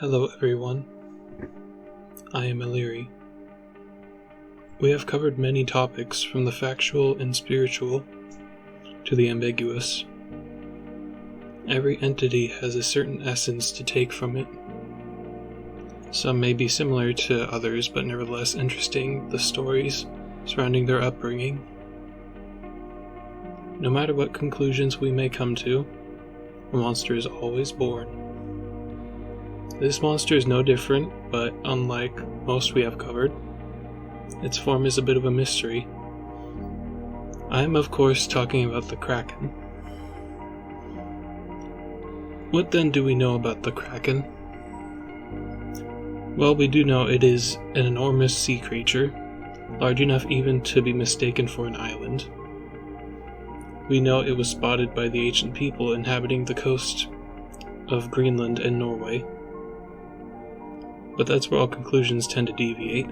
Hello everyone, I am Illyri. We have covered many topics from the factual and spiritual to the ambiguous. Every entity has a certain essence to take from it. Some may be similar to others, but nevertheless interesting, the stories surrounding their upbringing. No matter what conclusions we may come to, a monster is always born. This monster is no different, but unlike most we have covered, its form is a bit of a mystery. I am of course talking about the Kraken. What then do we know about the Kraken? Well, we do know it is an enormous sea creature, large enough even to be mistaken for an island. We know it was spotted by the ancient people inhabiting the coast of Greenland and Norway. But that's where all conclusions tend to deviate.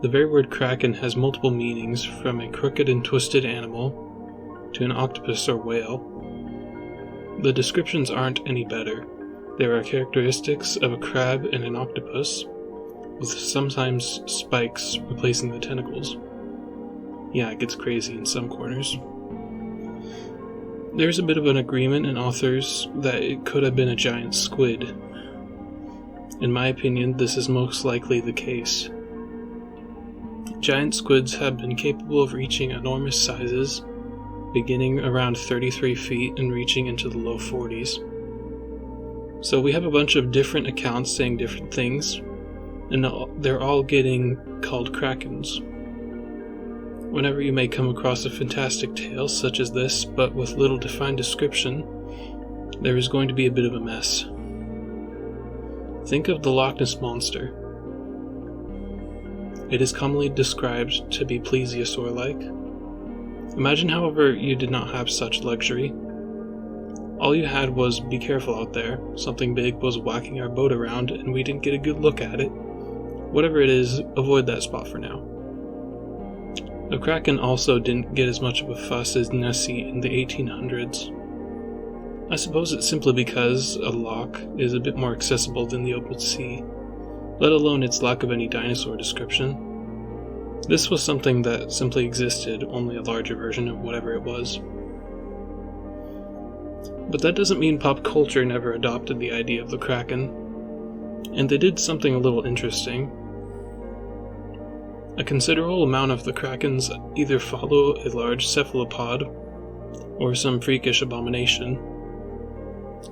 The very word Kraken has multiple meanings, from a crooked and twisted animal to an octopus or whale. The descriptions aren't any better. There are characteristics of a crab and an octopus, with sometimes spikes replacing the tentacles. Yeah, it gets crazy in some corners. There's a bit of an agreement in authors that it could have been a giant squid. In my opinion, this is most likely the case. Giant squids have been capable of reaching enormous sizes, beginning around 33 feet and reaching into the low 40s. So we have a bunch of different accounts saying different things, and they're all getting called Krakens. Whenever you may come across a fantastic tale such as this, but with little defined description, there is going to be a bit of a mess. Think of the Loch Ness Monster. It is commonly described to be plesiosaur-like. Imagine, however, you did not have such luxury. All you had was, be careful out there, something big was whacking our boat around and we didn't get a good look at it. Whatever it is, avoid that spot for now. The Kraken also didn't get as much of a fuss as Nessie in the 1800s. I suppose it's simply because a loch is a bit more accessible than the open sea, let alone its lack of any dinosaur description. This was something that simply existed, only a larger version of whatever it was. But that doesn't mean pop culture never adopted the idea of the Kraken, and they did something a little interesting. A considerable amount of the Krakens either follow a large cephalopod or some freakish abomination.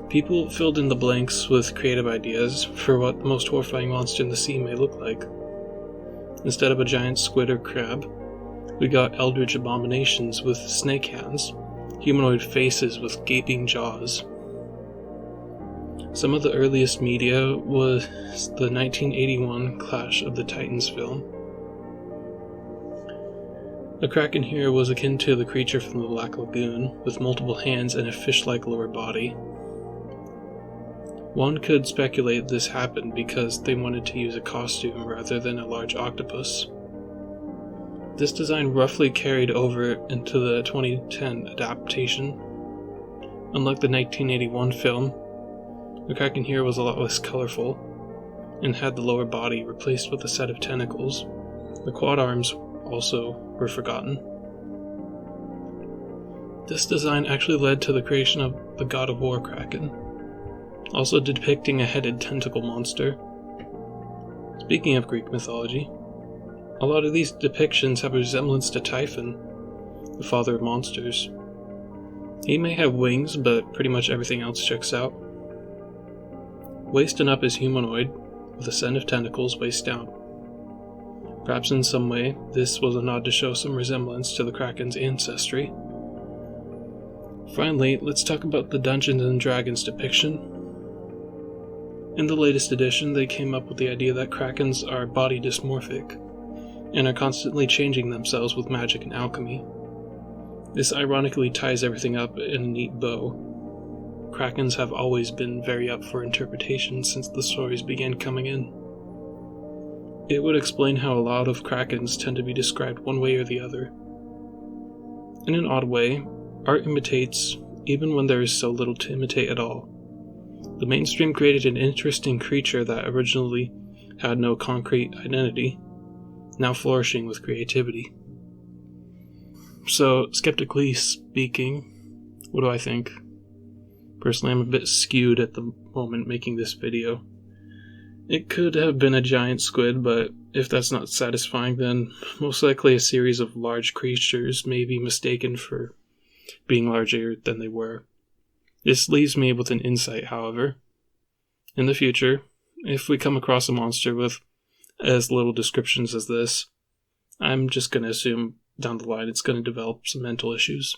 People filled in the blanks with creative ideas for what the most horrifying monster in the sea may look like. Instead of a giant squid or crab, we got eldritch abominations with snake hands, humanoid faces with gaping jaws. Some of the earliest media was the 1981 Clash of the Titans film. The Kraken here was akin to the creature from the Black Lagoon, with multiple hands and a fish-like lower body. One could speculate this happened because they wanted to use a costume rather than a large octopus. This design roughly carried over into the 2010 adaptation. Unlike the 1981 film, the Kraken here was a lot less colorful, and had the lower body replaced with a set of tentacles. The quad arms also were forgotten. This design actually led to the creation of the God of War Kraken, also depicting a headed tentacle monster. Speaking of Greek mythology, a lot of these depictions have a resemblance to Typhon, the father of monsters. He may have wings, but pretty much everything else checks out. Waist and up is humanoid, with a set of tentacles waist down. Perhaps in some way, this was a nod to show some resemblance to the Kraken's ancestry. Finally, let's talk about the Dungeons & Dragons depiction. In the latest edition, they came up with the idea that Krakens are body dysmorphic, and are constantly changing themselves with magic and alchemy. This ironically ties everything up in a neat bow. Krakens have always been very up for interpretation since the stories began coming in. It would explain how a lot of Krakens tend to be described one way or the other. In an odd way, art imitates even when there is so little to imitate at all. The mainstream created an interesting creature that originally had no concrete identity, now flourishing with creativity. So, skeptically speaking, what do I think? Personally, I'm a bit skewed at the moment making this video. It could have been a giant squid, but if that's not satisfying, then most likely a series of large creatures may be mistaken for being larger than they were. This leaves me with an insight, however. In the future, if we come across a monster with as little descriptions as this, I'm just going to assume down the line it's going to develop some mental issues.